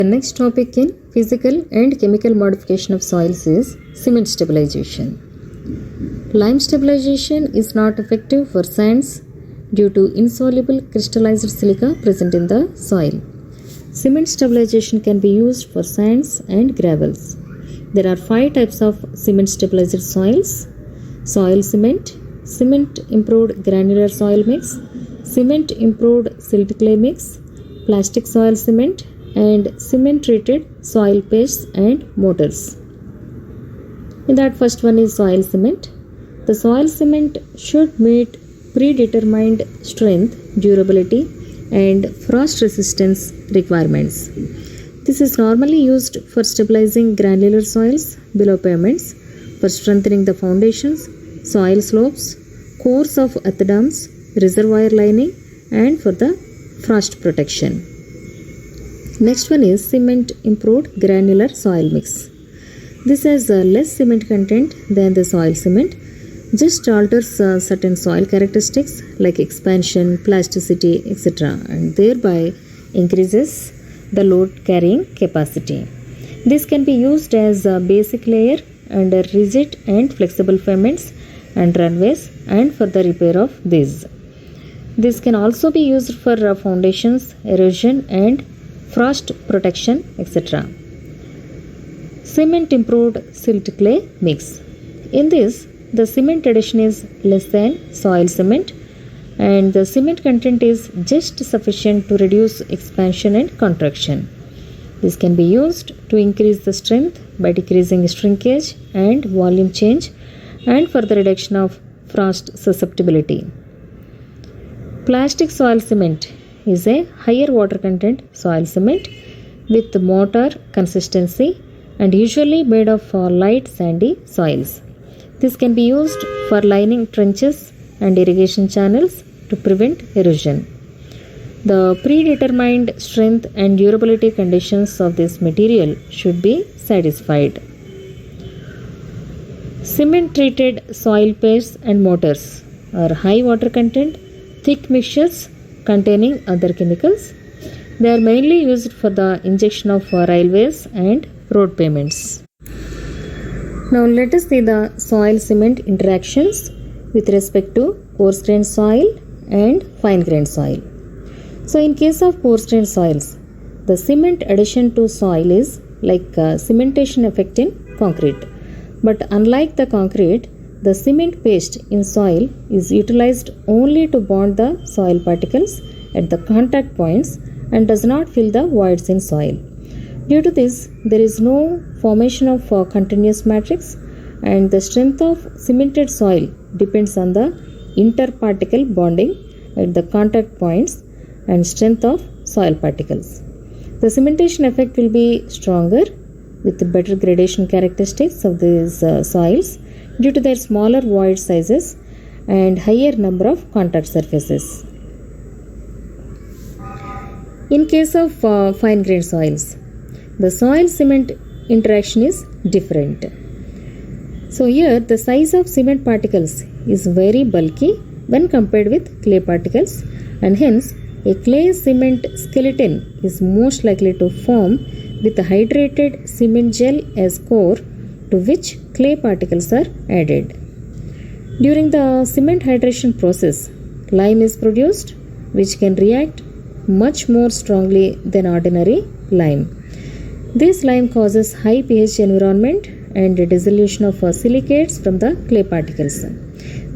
The next topic in physical and chemical modification of soils is cement stabilization. Lime stabilization is not effective for sands due to insoluble crystallized silica present in the soil. Cement stabilization can be used for sands and gravels. There are 5 types of cement stabilized soils: soil cement, cement improved granular soil mix, cement improved silt clay mix, plastic soil cement, and cement treated soil pastes and mortars. In that, first one is soil cement. The soil cement should meet predetermined strength, durability, and frost resistance requirements. This is normally used for stabilizing granular soils below pavements, for strengthening the foundations, soil slopes, cores of earth dams, reservoir lining, and for the frost protection. Next one is cement improved granular soil mix. This has less cement content than the soil cement, just alters certain soil characteristics like expansion, plasticity, etc., and thereby increases the load carrying capacity. This can be used as a basic layer under rigid and flexible pavements and runways and for the repair of these. This can also be used for foundations, erosion and frost protection, etc. Cement improved silt clay mix. In this, the cement addition is less than soil cement and the cement content is just sufficient to reduce expansion and contraction. This can be used to increase the strength by decreasing shrinkage and volume change and for the reduction of frost susceptibility. Plastic soil cement is a higher water content soil cement with mortar consistency and usually made of light sandy soils. This can be used for lining trenches and irrigation channels to prevent erosion. The predetermined strength and durability conditions of this material should be satisfied. Cement treated soil pastes and mortars are high water content, thick mixtures containing other chemicals. They are mainly used for the injection of railways and road pavements. Now let us see the soil cement interactions with respect to coarse grained soil and fine grained soil. So in case of coarse grained soils, the cement addition to soil is like cementation effect in concrete. But unlike the concrete, the cement paste in soil is utilized only to bond the soil particles at the contact points and does not fill the voids in soil. Due to this, there is no formation of continuous matrix and the strength of cemented soil depends on the interparticle bonding at the contact points and strength of soil particles. The cementation effect will be stronger with better gradation characteristics of these soils due to their smaller void sizes and higher number of contact surfaces. In case of fine grained soils, the soil cement interaction is different. So here the size of cement particles is very bulky when compared with clay particles, and hence a clay cement skeleton is most likely to form with a hydrated cement gel as core to which clay particles are added. During the cement hydration process, lime is produced which can react much more strongly than ordinary lime. This lime causes high pH environment and dissolution of silicates from the clay particles.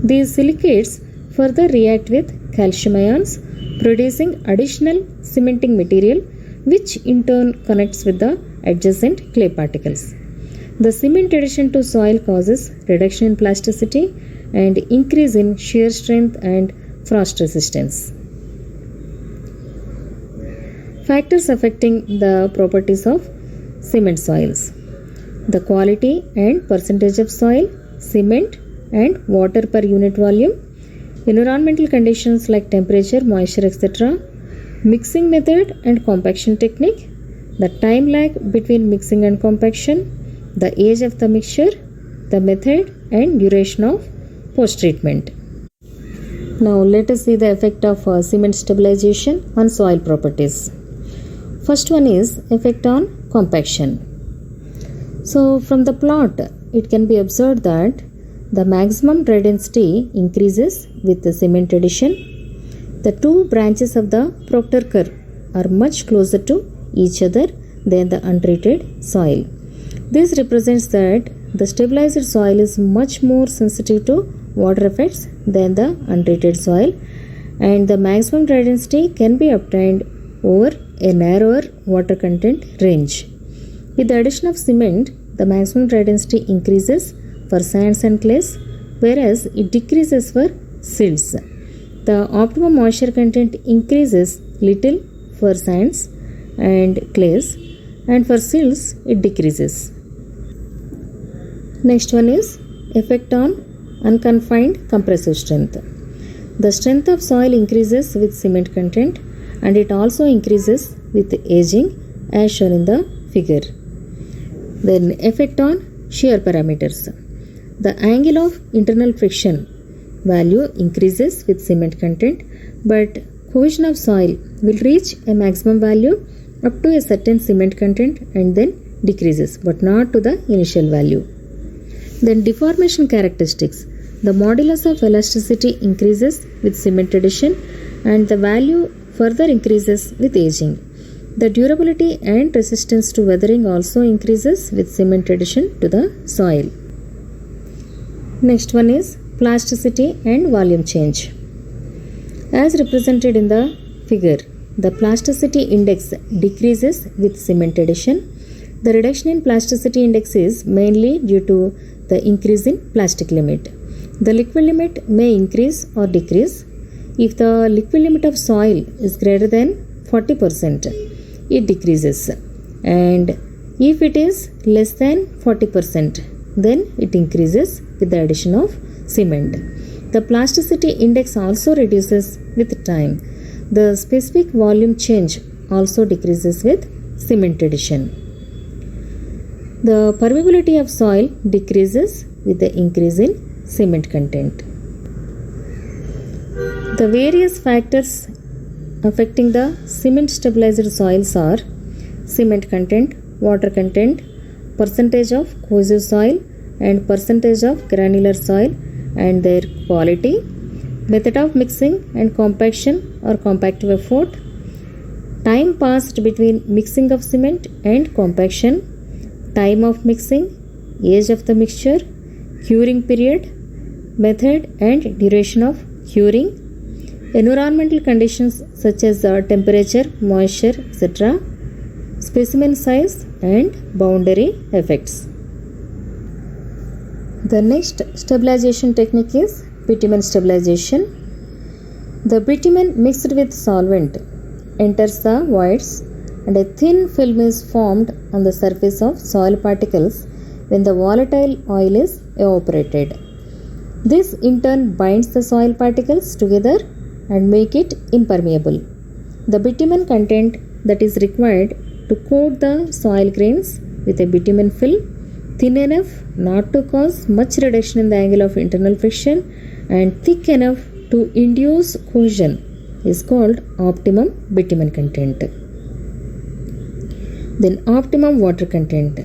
These silicates further react with calcium ions, producing additional cementing material which in turn connects with the adjacent clay particles. The cement addition to soil causes reduction in plasticity and increase in shear strength and frost resistance. Factors affecting the properties of cement soils: the quality and percentage of soil, cement and water per unit volume, environmental conditions like temperature, moisture, etc., mixing method and compaction technique, the time lag between mixing and compaction, the age of the mixture, the method and duration of post-treatment. Now let us see the effect of cement stabilization on soil properties. First one is effect on compaction. So from the plot, it can be observed that the maximum dry density increases with the cement addition. The two branches of the Proctor curve are much closer to each other than the untreated soil. This represents that the stabilized soil is much more sensitive to water effects than the untreated soil, and the maximum dry density can be obtained over a narrower water content range. With the addition of cement, the maximum dry density increases for sands and clays, whereas it decreases for silts. The optimum moisture content increases little for sands and clays, and for silts it decreases. Next one is effect on unconfined compressive strength. The strength of soil increases with cement content, and it also increases with aging as shown in the figure. Then effect on shear parameters. The angle of internal friction value increases with cement content, but cohesion of soil will reach a maximum value up to a certain cement content and then decreases, but not to the initial value. Then deformation characteristics. The modulus of elasticity increases with cement addition, and the value further increases with aging. The durability and resistance to weathering also increases with cement addition to the soil. Next one is plasticity and volume change. As represented in the figure, the plasticity index decreases with cement addition. The reduction in plasticity index is mainly due to the increase in plastic limit. The liquid limit may increase or decrease. If the liquid limit of soil is greater than 40%, it decreases, and if it is less than 40%, then it increases with the addition of cement. The plasticity index also reduces with time. The specific volume change also decreases with cement addition. The permeability of soil decreases with the increase in cement content. The various factors affecting the cement stabilized soils are cement content, water content, percentage of cohesive soil and percentage of granular soil and their quality, method of mixing and compaction or compactive effort, time passed between mixing of cement and compaction, time of mixing, age of the mixture, curing period, method and duration of curing, environmental conditions such as temperature, moisture, etc., specimen size and boundary effects. The next stabilization technique is bitumen stabilization. The bitumen mixed with solvent enters the voids, and a thin film is formed on the surface of soil particles when the volatile oil is evaporated. This in turn binds the soil particles together and make it impermeable. The bitumen content that is required to coat the soil grains with a bitumen film thin enough not to cause much reduction in the angle of internal friction and thick enough to induce cohesion is called optimum bitumen content. Then optimum water content.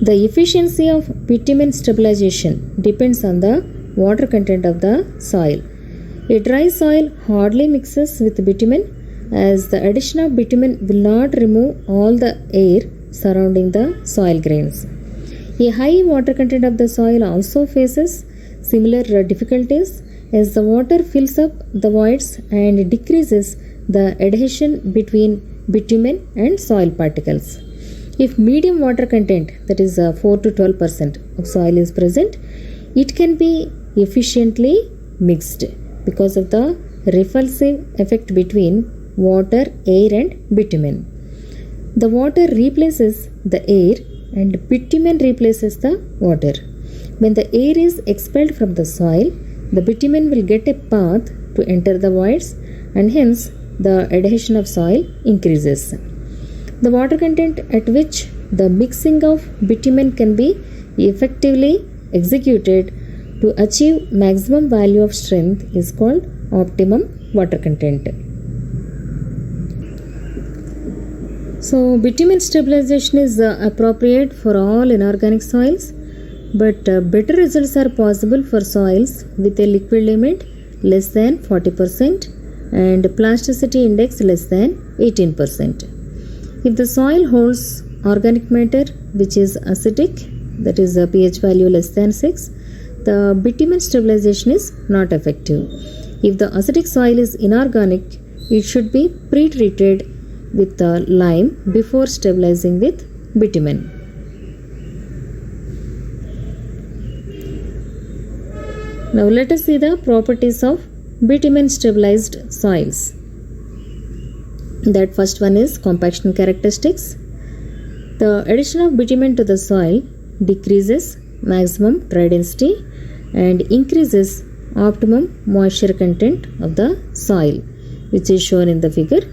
The efficiency of bitumen stabilization depends on the water content of the soil. A dry soil hardly mixes with bitumen, as the addition of bitumen will not remove all the air surrounding the soil grains. A high water content of the soil also faces similar difficulties, as the water fills up the voids and decreases the adhesion between bitumen and soil particles. If medium water content, that is 4 to 12% of soil is present, it can be efficiently mixed because of the repulsive effect between water, air and bitumen. The water replaces the air and bitumen replaces the water. When the air is expelled from the soil, the bitumen will get a path to enter the voids, and hence the adhesion of soil increases. The water content at which the mixing of bitumen can be effectively executed to achieve maximum value of strength is called optimum water content. So bitumen stabilization is appropriate for all inorganic soils, but better results are possible for soils with a liquid limit less than 40% and plasticity index less than 18%. If the soil holds organic matter which is acidic, that is a pH value less than 6, the bitumen stabilization is not effective. If the acidic soil is inorganic, it should be pre-treated with lime before stabilizing with bitumen. Now let us see the properties of bitumen stabilized soils. That first one is compaction characteristics. The addition of bitumen to the soil decreases maximum dry density and increases optimum moisture content of the soil, which is shown in the figure.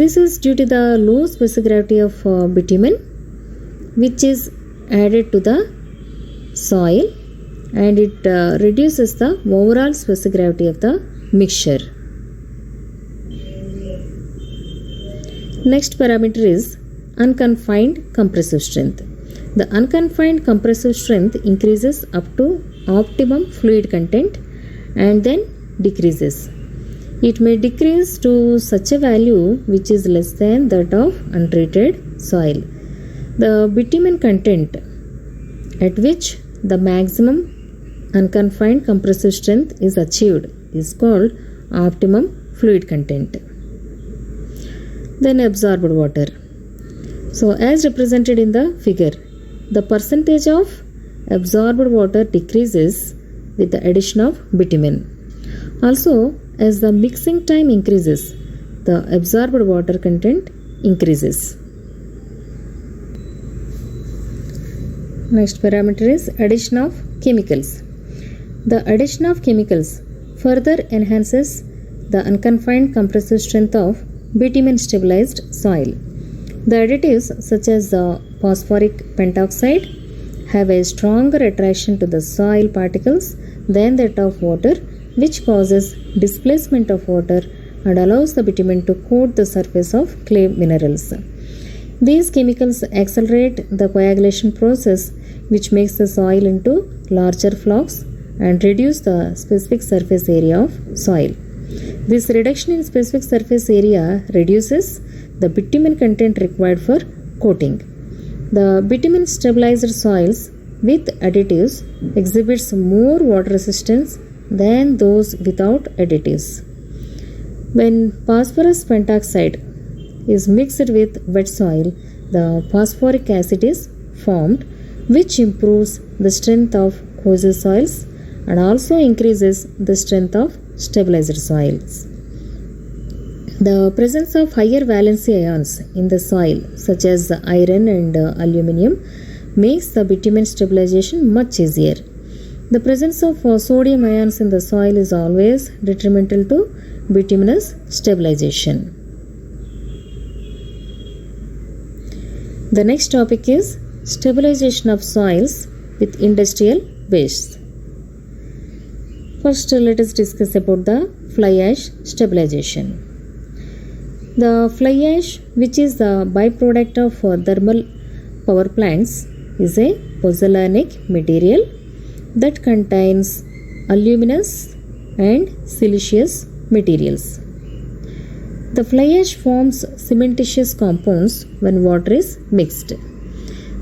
This is due to the low specific gravity of bitumen, which is added to the soil, and it reduces the overall specific gravity of the mixture. Next parameter is unconfined compressive strength. The unconfined compressive strength increases up to optimum fluid content and then decreases. It may decrease to such a value which is less than that of untreated soil. The bitumen content at which the maximum unconfined compressive strength is achieved is called optimum fluid content. Then absorbed water. So as represented in the figure, the percentage of absorbed water decreases with the addition of bitumen. Also, as the mixing time increases, the absorbed water content increases. Next parameter is addition of chemicals. The addition of chemicals further enhances the unconfined compressive strength of bitumen stabilized soil. The additives such as the phosphoric pentoxide have a stronger attraction to the soil particles than that of water, which causes displacement of water and allows the bitumen to coat the surface of clay minerals. These chemicals accelerate the coagulation process, which makes the soil into larger flocks and reduce the specific surface area of soil. This reduction in specific surface area reduces the bitumen content required for coating. The bitumen stabilized soils with additives exhibits more water resistance than those without additives. When phosphorus pentoxide is mixed with wet soil, the phosphoric acid is formed, which improves the strength of coarser soils and also increases the strength of stabilized soils. The presence of higher valency ions in the soil, such as iron and aluminum, makes the bitumen stabilization much easier. The presence of sodium ions in the soil is always detrimental to bituminous stabilization. The next topic is stabilization of soils with industrial wastes. First, let us discuss about the fly ash stabilization. The fly ash, which is the byproduct of thermal power plants, is a pozzolanic material that contains aluminous and siliceous materials. The fly ash forms cementitious compounds when water is mixed.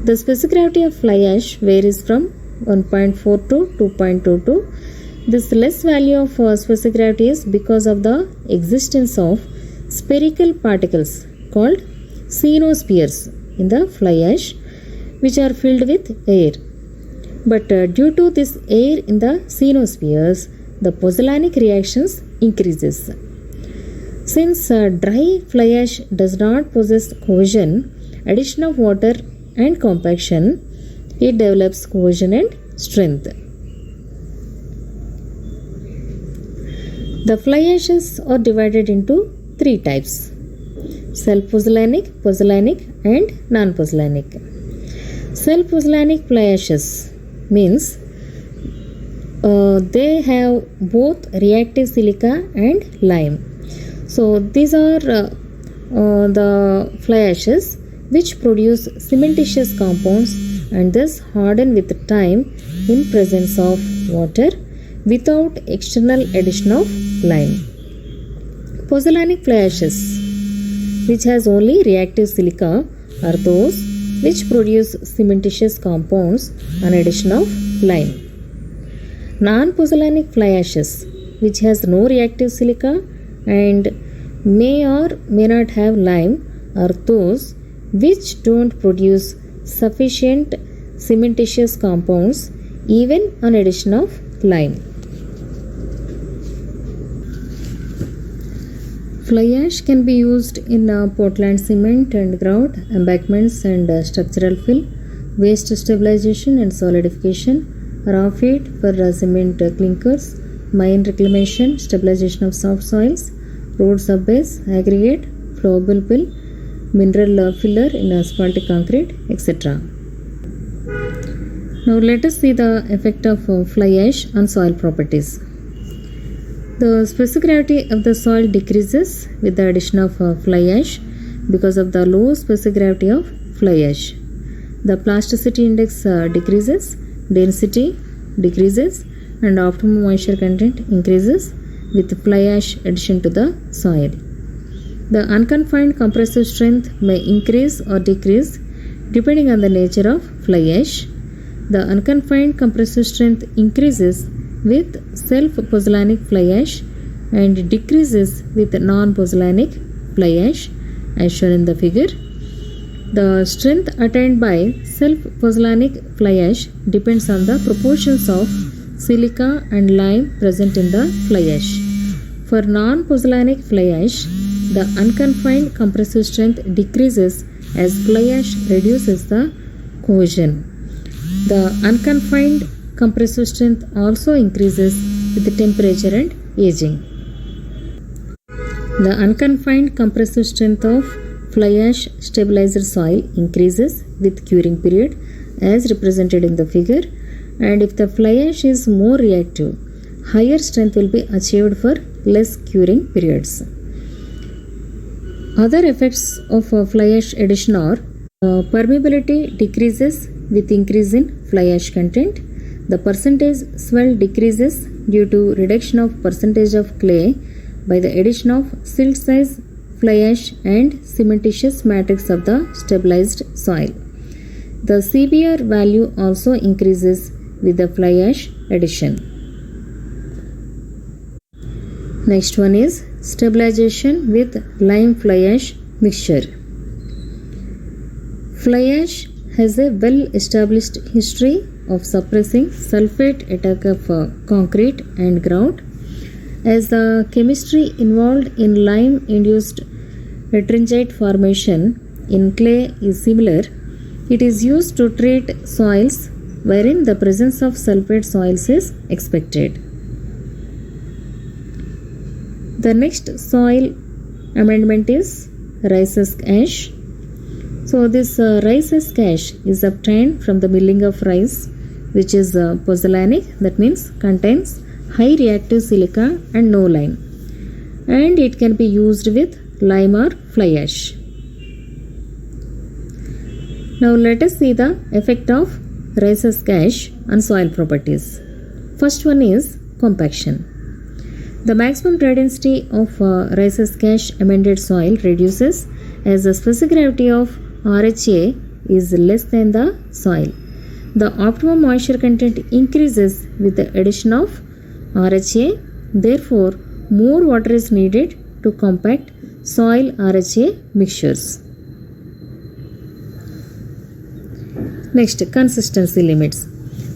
The specific gravity of fly ash varies from 1.4 to 2.22. This less value of specific gravity is because of the existence of spherical particles called cenospheres in the fly ash, which are filled with air. But due to this air in the cenospheres, the pozzolanic reactions increases. Since dry fly ash does not possess cohesion, addition of water and compaction, it develops cohesion and strength. The fly ashes are divided into three types: self-pozzolanic, pozzolanic and non-pozzolanic. Self-pozzolanic fly ashes means they have both reactive silica and lime. So these are the fly ashes which produce cementitious compounds and thus harden with time in presence of water without external addition of lime. Pozzolanic fly ashes which has only reactive silica are those which produce cementitious compounds on addition of lime. Non-pozzolanic fly ashes which has no reactive silica and may or may not have lime are those which don't produce sufficient cementitious compounds even on addition of lime. Fly ash can be used in Portland cement and grout, embankments and structural fill, waste stabilization and solidification, raw feed for cement clinkers, mine reclamation, stabilization of soft soils, road subbase, aggregate, flowable fill, mineral filler in asphaltic concrete, etc. Now let us see the effect of fly ash on soil properties. The specific gravity of the soil decreases with the addition of fly ash because of the low specific gravity of fly ash. The plasticity index decreases, density decreases and optimum moisture content increases with fly ash addition to the soil. The unconfined compressive strength may increase or decrease depending on the nature of fly ash. The unconfined compressive strength increases with self-pozzolanic fly ash and decreases with non-pozzolanic fly ash as shown in the figure. The strength attained by self-pozzolanic fly ash depends on the proportions of silica and lime present in the fly ash. For non-pozzolanic fly ash, the unconfined compressive strength decreases as fly ash reduces the cohesion. The unconfined compressive strength also increases with the temperature and aging. The unconfined compressive strength of fly ash stabilizer soil increases with curing period as represented in the figure, and if the fly ash is more reactive, higher strength will be achieved for less curing periods. Other effects of fly ash addition are permeability decreases with increase in fly ash content. The percentage swell decreases due to reduction of percentage of clay by the addition of silt size fly ash and cementitious matrix of the stabilized soil. The CBR value also increases with the fly ash addition. Next one is stabilization with lime fly ash mixture. Fly ash has a well established history of suppressing sulfate attack of concrete and grout. As the chemistry involved in lime induced laterite formation in clay is similar, it is used to treat soils wherein the presence of sulfate soils is expected. The next soil amendment is Hask ash. So this Hask ash is obtained from the milling of rice, which is pozzolanic, that means contains high reactive silica and no lime, and it can be used with lime or fly ash. Now let us see the effect of Hask ash on soil properties. First one is compaction. The maximum dry density of Hask ash amended soil reduces as the specific gravity of RHA is less than the soil. The optimum moisture content increases with the addition of RHA. Therefore, more water is needed to compact soil RHA mixtures. Next, consistency limits.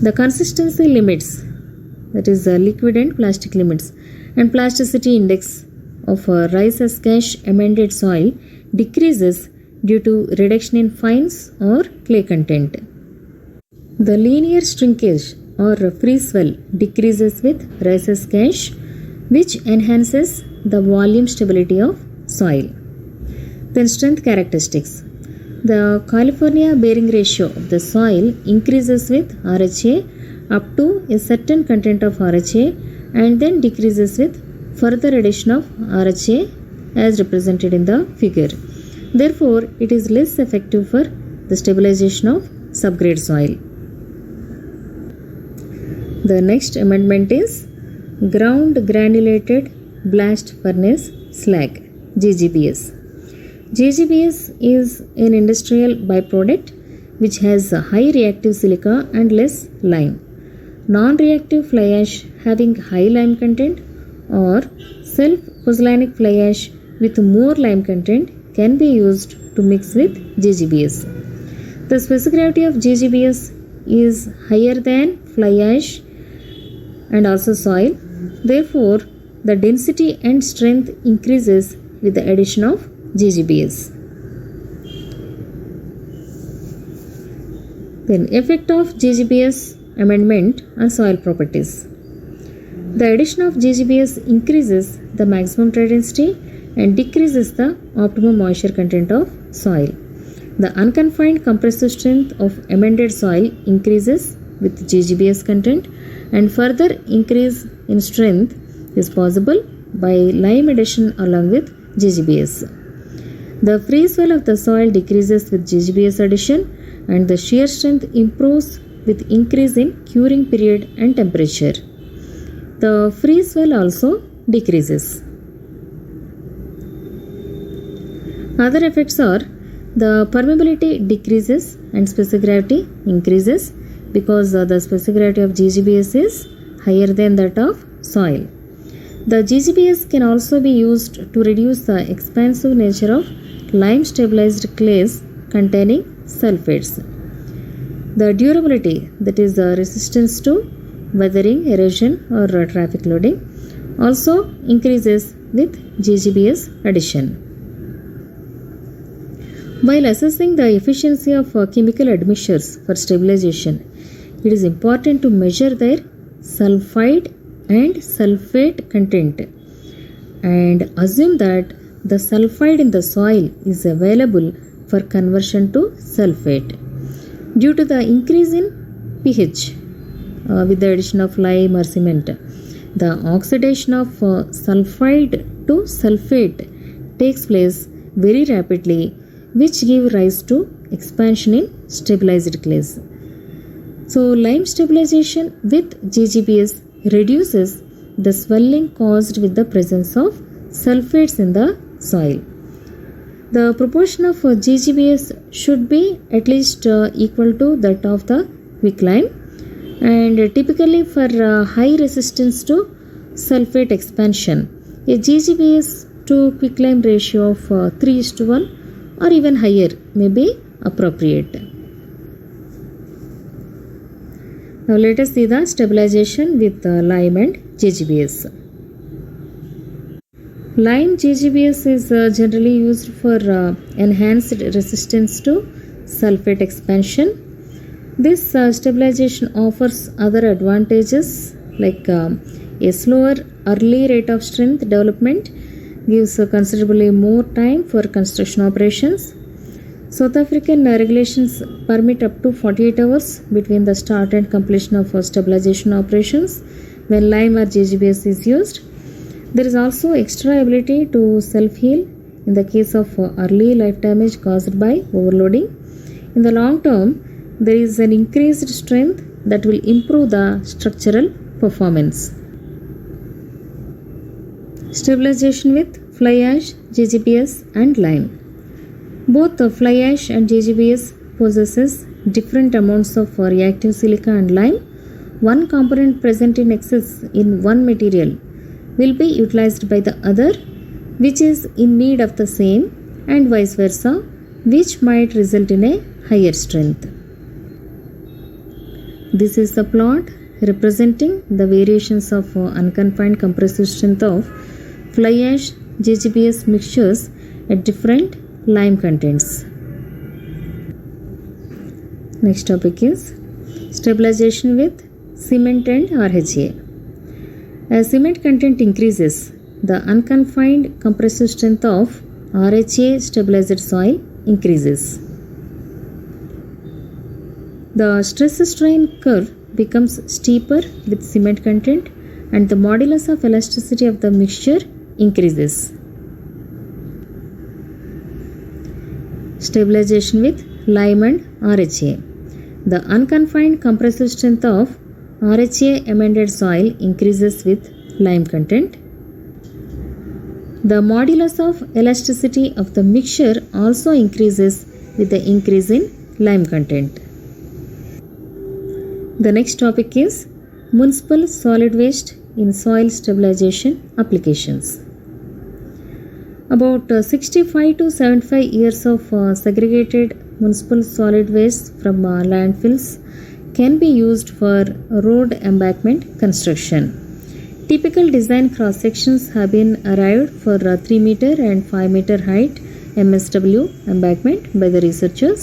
The consistency limits, that is liquid and plastic limits, and plasticity index of Hask ash amended soil decreases due to reduction in fines or clay content. The linear shrinkage or free swell decreases with Hask ash, which enhances the volume stability of soil. Then strength characteristics. The California bearing ratio of the soil increases with RHA up to a certain content of RHA and then decreases with further addition of RHA as represented in the figure. Therefore, it is less effective for the stabilization of subgrade soil. The next amendment is Ground Granulated Blast Furnace Slag, GGBS. GGBS is an industrial byproduct which has a high reactive silica and less lime. Non-reactive fly ash having high lime content or self-pozzolanic fly ash with more lime content can be used to mix with GGBS. The specific gravity of GGBS is higher than fly ash and also soil. Therefore, the density and strength increases with the addition of GGBS. Then, effect of GGBS amendment on soil properties. The addition of GGBS increases the maximum dry density and decreases the optimum moisture content of soil. The unconfined compressive strength of amended soil increases with GGBS content, and further increase in strength is possible by lime addition along with GGBS. The free swell of the soil decreases with GGBS addition, and the shear strength improves with increase in curing period and temperature. The free swell also decreases. Other effects are the permeability decreases and specific gravity increases because the specific gravity of GGBS is higher than that of soil. The GGBS can also be used to reduce the expansive nature of lime stabilized clays containing sulfates. The durability, that is the resistance to weathering, erosion or traffic loading, also increases with GGBS addition. While assessing the efficiency of chemical admixtures for stabilization, it is important to measure their sulfide and sulfate content and assume that the sulfide in the soil is available for conversion to sulfate. Due to the increase in pH with the addition of lime or cement, the oxidation of sulfide to sulfate takes place very rapidly, which give rise to expansion in stabilized clays. So, lime stabilization with GGBS reduces the swelling caused with the presence of sulfates in the soil. The proportion of GGBS should be at least equal to that of the quicklime, and typically for high resistance to sulfate expansion, a GGBS to quicklime ratio of 3:1 or even higher may be appropriate. Now let us see the stabilization with lime and GGBS. Lime GGBS is generally used for enhanced resistance to sulfate expansion. This stabilization offers other advantages like a slower early rate of strength development, gives considerably more time for construction operations. South African regulations permit up to 48 hours between the start and completion of stabilization operations when lime or GGBS is used. There is also extra ability to self-heal in the case of early life damage caused by overloading. In the long term, there is an increased strength that will improve the structural performance. Stabilization with fly ash, GGBS and lime. Both the fly ash and GGBS possesses different amounts of reactive silica and lime. One component present in excess in one material will be utilized by the other, which is in need of the same, and vice versa, which might result in a higher strength. This is the plot representing the variations of unconfined compressive strength of fly ash GGBS mixtures at different lime contents. Next topic is stabilization with cement and RHA. As cement content increases, the unconfined compressive strength of RHA stabilized soil increases. The stress-strain curve becomes steeper with cement content, and the modulus of elasticity of the mixture increases. stabilization with lime and RHA. The unconfined compressive strength of RHA amended soil increases with lime content. The modulus of elasticity of the mixture also increases with the increase in lime content. The next topic is municipal solid waste in soil stabilization applications. About 65 to 75 years of segregated municipal solid waste from landfills can be used for road embankment construction. Typical design cross sections have been arrived for 3 meter and 5 meter height MSW embankment by the researchers.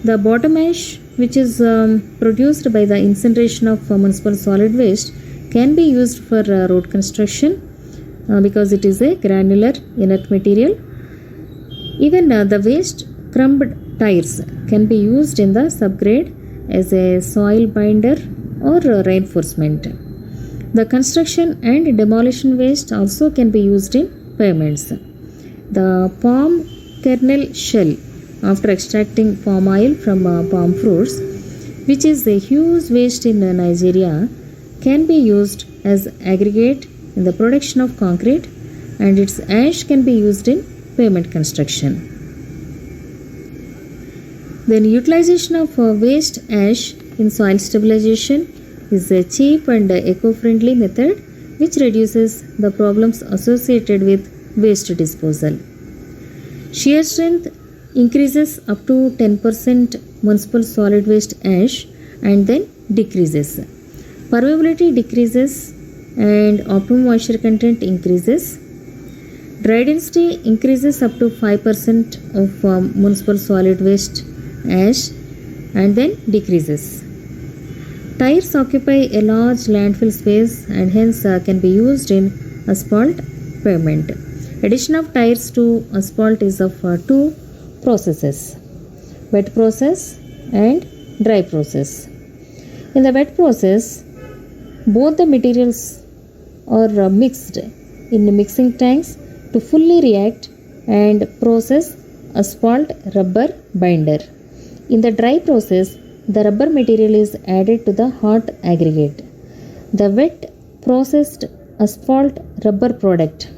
The bottom ash, which is produced by the incineration of municipal solid waste, can be used for road construction because it is a granular inert material. Even the waste crumbed tires can be used in the subgrade as a soil binder or reinforcement. The construction and demolition waste also can be used in pavements. The palm kernel shell, after extracting palm oil from palm fruits, which is a huge waste in Nigeria, can be used as aggregate in the production of concrete, and its ash can be used in pavement construction. Then utilization of waste ash in soil stabilization is a cheap and eco-friendly method which reduces the problems associated with waste disposal. Shear strength increases up to 10% municipal solid waste ash and then decreases. Permeability decreases and optimum moisture content increases. Dry density increases up to 5% of municipal solid waste ash and then decreases. Tires occupy a large landfill space and hence can be used in asphalt pavement. Addition of tires to asphalt is of two processes: wet process and dry process. In the wet process, both the materials are mixed in mixing tanks to fully react and process asphalt rubber binder. In the dry process, the rubber material is added to the hot aggregate. The wet processed asphalt rubber product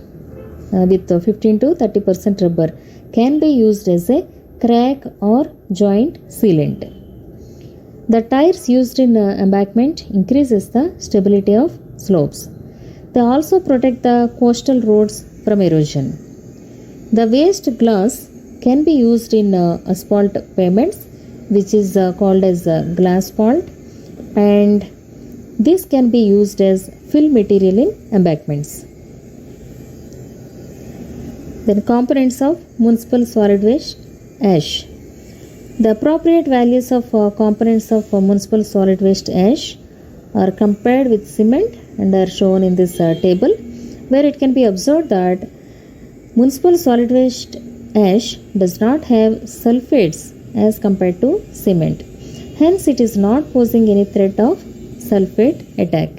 with 15 to 30% rubber can be used as a crack or joint sealant. The tires used in embankment increases the stability of slopes. They also protect the coastal roads from erosion. The waste glass can be used in asphalt pavements, which is called as glass fault, and this can be used as fill material in embankments. Then components of municipal solid waste ash. The appropriate values of components of municipal solid waste ash are compared with cement and are shown in this table, where it can be observed that municipal solid waste ash does not have sulfates as compared to cement. Hence, it is not posing any threat of sulfate attack.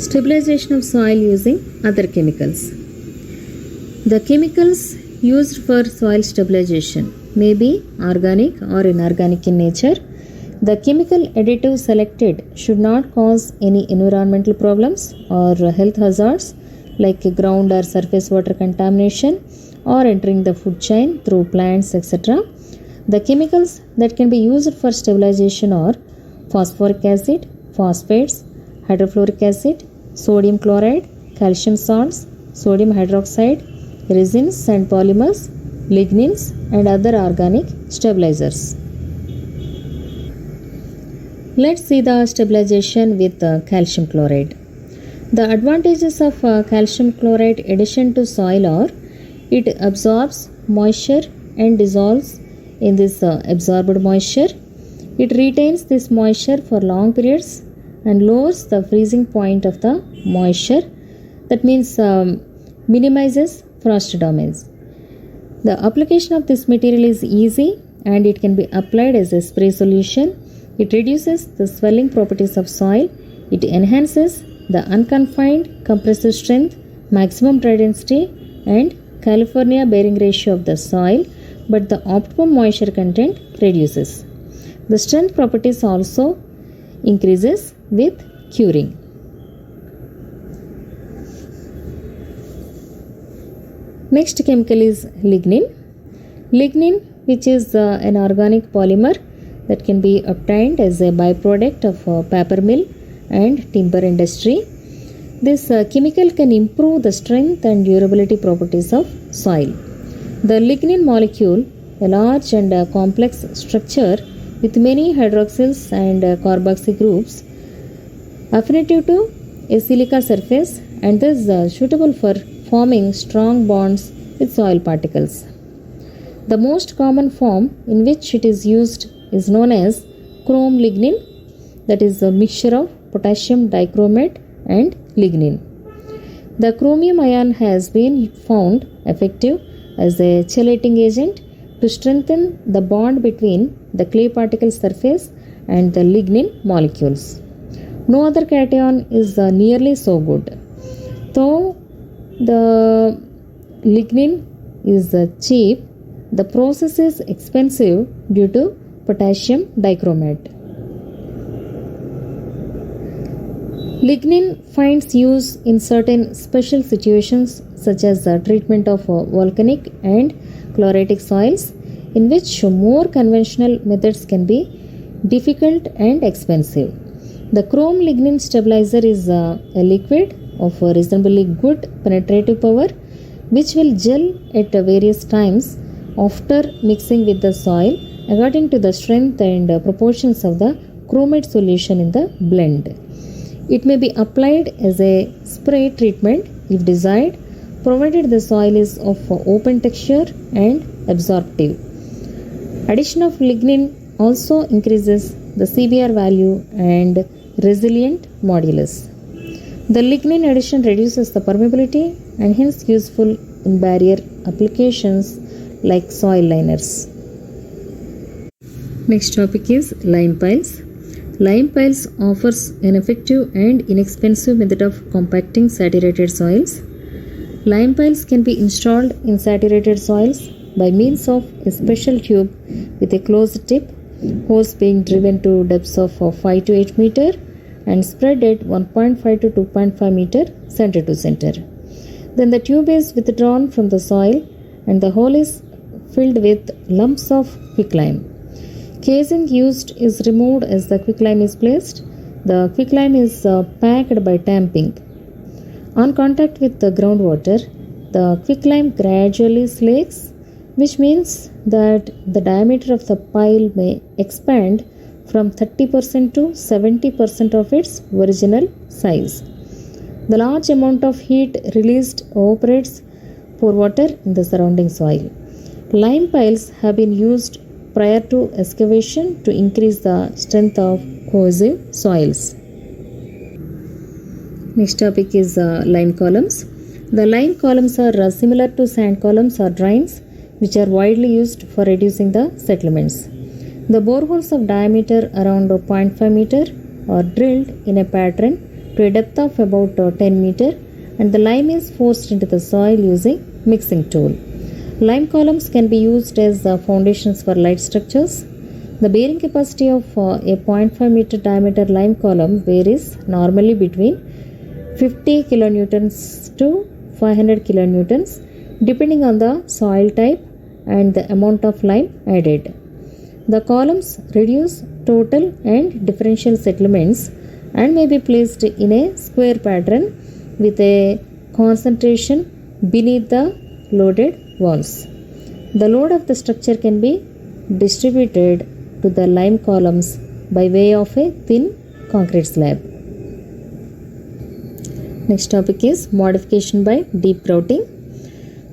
Stabilization of soil using other chemicals. The chemicals used for soil stabilization may be organic or inorganic in nature. The chemical additive selected should not cause any environmental problems or health hazards like ground or surface water contamination or entering the food chain through plants, etc. The chemicals that can be used for stabilization are phosphoric acid, phosphates, hydrofluoric acid, sodium chloride, calcium salts, sodium hydroxide, resins and polymers, lignins and other organic stabilizers. Let's see the stabilization with calcium chloride. The advantages of calcium chloride addition to soil are it absorbs moisture and dissolves in this absorbed moisture. It retains this moisture for long periods and lowers the freezing point of the moisture. That means minimizes frost damage. The application of this material is easy and it can be applied as a spray solution. It reduces the swelling properties of soil. It enhances the unconfined compressive strength, maximum dry density and California bearing ratio of the soil, but the optimum moisture content reduces. The strength properties also increases with curing. Next chemical is lignin. Lignin, which is an organic polymer that can be obtained as a byproduct of paper mill and timber industry. This chemical can improve the strength and durability properties of soil. The lignin molecule, a large and complex structure with many hydroxyls and carboxy groups, affinitive to a silica surface and thus suitable for forming strong bonds with soil particles. The most common form in which it is used is known as chrome lignin, that is a mixture of potassium dichromate and lignin. The chromium ion has been found effective as a chelating agent to strengthen the bond between the clay particle surface and the lignin molecules. No other cation is nearly so good. Though the lignin is cheap, the process is expensive due to potassium dichromate. Lignin finds use in certain special situations such as the treatment of volcanic and chloritic soils, in which more conventional methods can be difficult and expensive. The chrome lignin stabilizer is a liquid of reasonably good penetrative power, which will gel at various times after mixing with the soil according to the strength and proportions of the chromate solution in the blend. It may be applied as a spray treatment if desired, provided the soil is of open texture and absorptive. Addition of lignin also increases the CBR value and resilient modulus. The lignin addition reduces the permeability and hence useful in barrier applications like soil liners. Next topic is lime piles. Lime piles offers an effective and inexpensive method of compacting saturated soils. Lime piles can be installed in saturated soils by means of a special tube with a closed tip, hose being driven to depths of 5 to 8 meter and spread at 1.5 to 2.5 meter center to center. Then the tube is withdrawn from the soil and the hole is filled with lumps of quicklime. Casing used is removed as the quicklime is placed. The quicklime is packed by tamping. On contact with the groundwater, the quicklime gradually slakes, which means that the diameter of the pile may expand from 30% to 70% of its original size. The large amount of heat released evaporates pore water in the surrounding soil. Lime piles have been used prior to excavation to increase the strength of cohesive soils. Next topic is lime columns. The lime columns are similar to sand columns or drains, which are widely used for reducing the settlements. The boreholes of diameter around 0.5 meter are drilled in a pattern to a depth of about 10 meter, and the lime is forced into the soil using mixing tool. Lime columns can be used as foundations for light structures. The bearing capacity of a 0.5 meter diameter lime column varies normally between 50 kilonewtons to 500 kilonewtons depending on the soil type and the amount of lime added. The columns reduce total and differential settlements and may be placed in a square pattern with a concentration beneath the loaded walls. The load of the structure can be distributed to the lime columns by way of a thin concrete slab. Next topic is modification by deep grouting.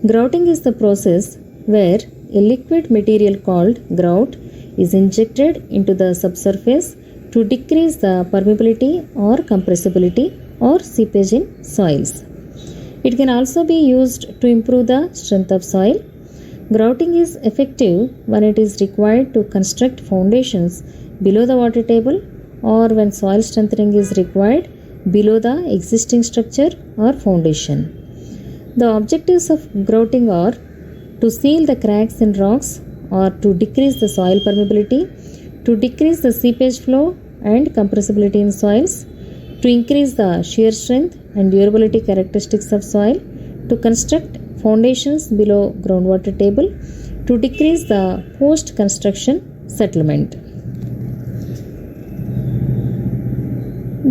Grouting is the process where a liquid material called grout is injected into the subsurface to decrease the permeability or compressibility or seepage in soils. It can also be used to improve the strength of soil. Grouting is effective when it is required to construct foundations below the water table or when soil strengthening is required below the existing structure or foundation. The objectives of grouting are to seal the cracks in rocks or to decrease the soil permeability, to decrease the seepage flow and compressibility in soils, to increase the shear strength and durability characteristics of soil, to construct foundations below groundwater table, to decrease the post-construction settlement.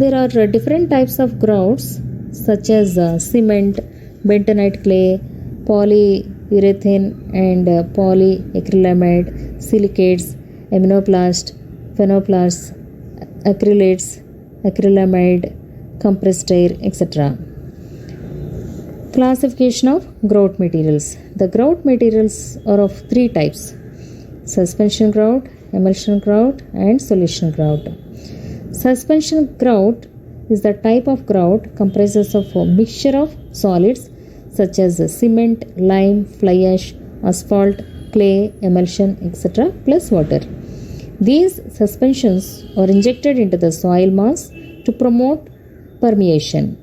There are different types of grouts such as cement, bentonite clay, polyurethane and polyacrylamide, silicates, aminoplast, phenoplasts, acrylates, acrylamide, compressed air, etc. Classification of grout materials. The grout materials are of three types: suspension grout, emulsion grout and solution grout. Suspension grout is the type of grout comprises of a mixture of solids such as cement, lime, fly ash, asphalt, clay, emulsion, etc. plus water. These suspensions are injected into the soil mass to promote permeation.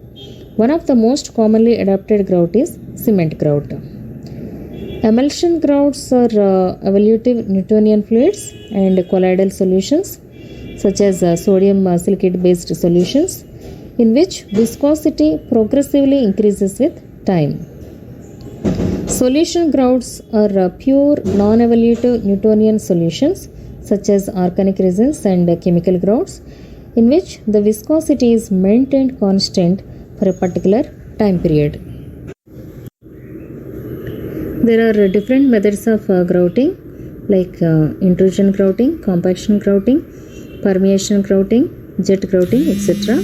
One of the most commonly adopted grout is cement grout. Emulsion grouts are evolutive Newtonian fluids and colloidal solutions such as sodium silicate based solutions in which viscosity progressively increases with time. Solution grouts are pure non-evolutive Newtonian solutions such as organic resins and chemical grouts in which the viscosity is maintained constant for a particular time period. There are different methods of grouting like intrusion grouting, compaction grouting, permeation grouting, jet grouting, etc.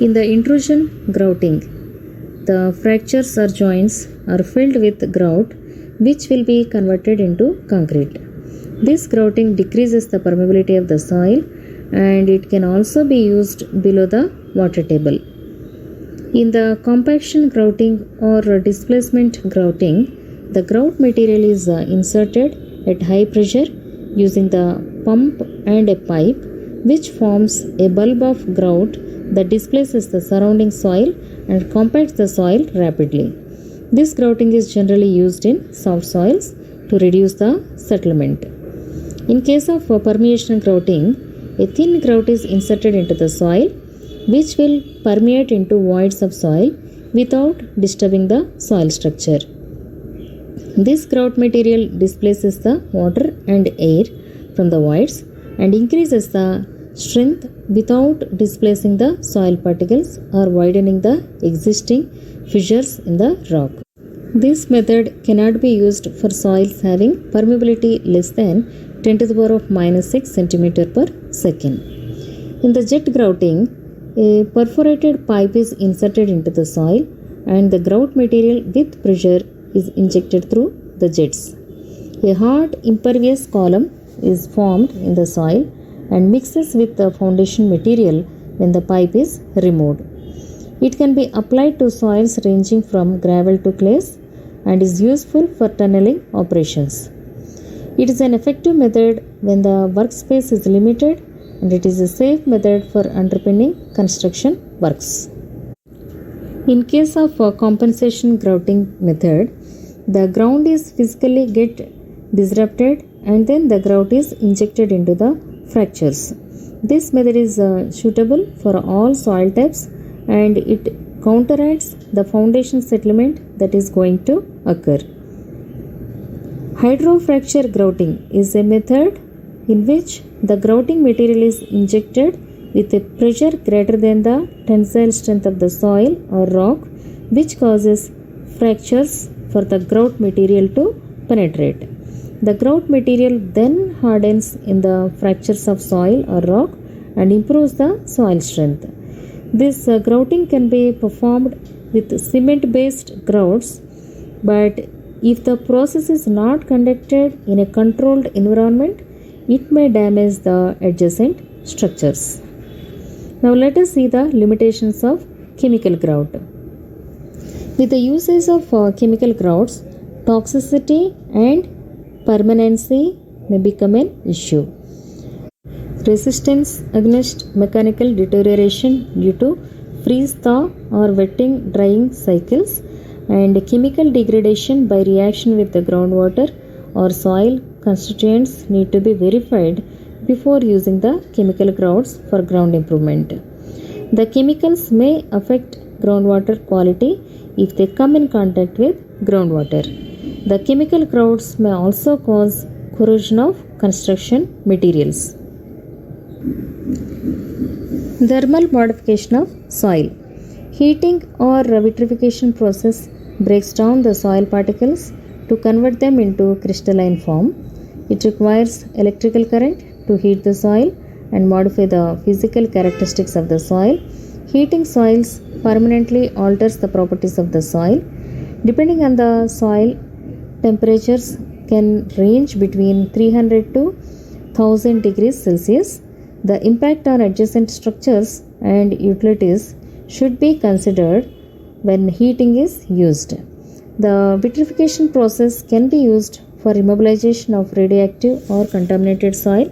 In the intrusion grouting, the fractures or joints are filled with grout which will be converted into concrete. This grouting decreases the permeability of the soil and it can also be used below the water table. In the compaction grouting or displacement grouting, the grout material is inserted at high pressure using the pump and a pipe which forms a bulb of grout that displaces the surrounding soil and compacts the soil rapidly. This grouting is generally used in soft soils to reduce the settlement. In case of permeation grouting, a thin grout is inserted into the soil which will permeate into voids of soil without disturbing the soil structure. This grout material displaces the water and air from the voids and increases the strength without displacing the soil particles or widening the existing fissures in the rock. This method cannot be used for soils having permeability less than 10 to the power of minus 6 cm per second. In the jet grouting, a perforated pipe is inserted into the soil and the grout material with pressure is injected through the jets. A hard impervious column is formed in the soil and mixes with the foundation material when the pipe is removed. It can be applied to soils ranging from gravel to clays and is useful for tunneling operations. It is an effective method when the workspace is limited and it is a safe method for underpinning construction works. In case of compensation grouting method, the ground is physically get disrupted and then the grout is injected into the fractures. This method is suitable for all soil types and it counteracts the foundation settlement that is going to occur. Hydrofracture grouting is a method in which the grouting material is injected with a pressure greater than the tensile strength of the soil or rock, which causes fractures for the grout material to penetrate. The grout material then hardens in the fractures of soil or rock and improves the soil strength. This grouting can be performed with cement-based grouts, but if the process is not conducted in a controlled environment, it may damage the adjacent structures. Now let us see the limitations of chemical grout. With the usage of chemical grouts, toxicity and permanency may become an issue. Resistance against mechanical deterioration due to freeze-thaw or wetting drying cycles and chemical degradation by reaction with the groundwater or soil constituents need to be verified before using the chemical grouts for ground improvement. The chemicals may affect groundwater quality if they come in contact with groundwater. The chemical grouts may also cause corrosion of construction materials. Thermal modification of soil. Heating or vitrification process breaks down the soil particles to convert them into crystalline form. It requires electrical current to heat the soil and modify the physical characteristics of the soil. Heating soils permanently alters the properties of the soil. Depending on the soil, temperatures can range between 300 to 1000 degrees Celsius. The impact on adjacent structures and utilities should be considered when heating is used. The vitrification process can be used for immobilization of radioactive or contaminated soil,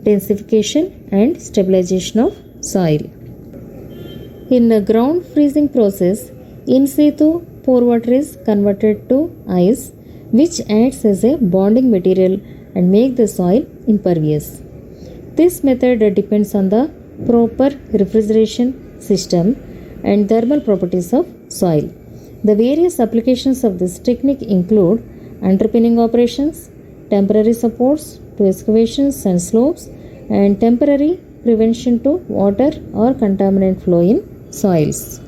densification and stabilization of soil. In the ground freezing process, in situ pore water is converted to ice, which acts as a bonding material and make the soil impervious. This method depends on the proper refrigeration system and thermal properties of soil. The various applications of this technique include underpinning operations, temporary supports to excavations and slopes, and temporary prevention to water or contaminant flow in soils.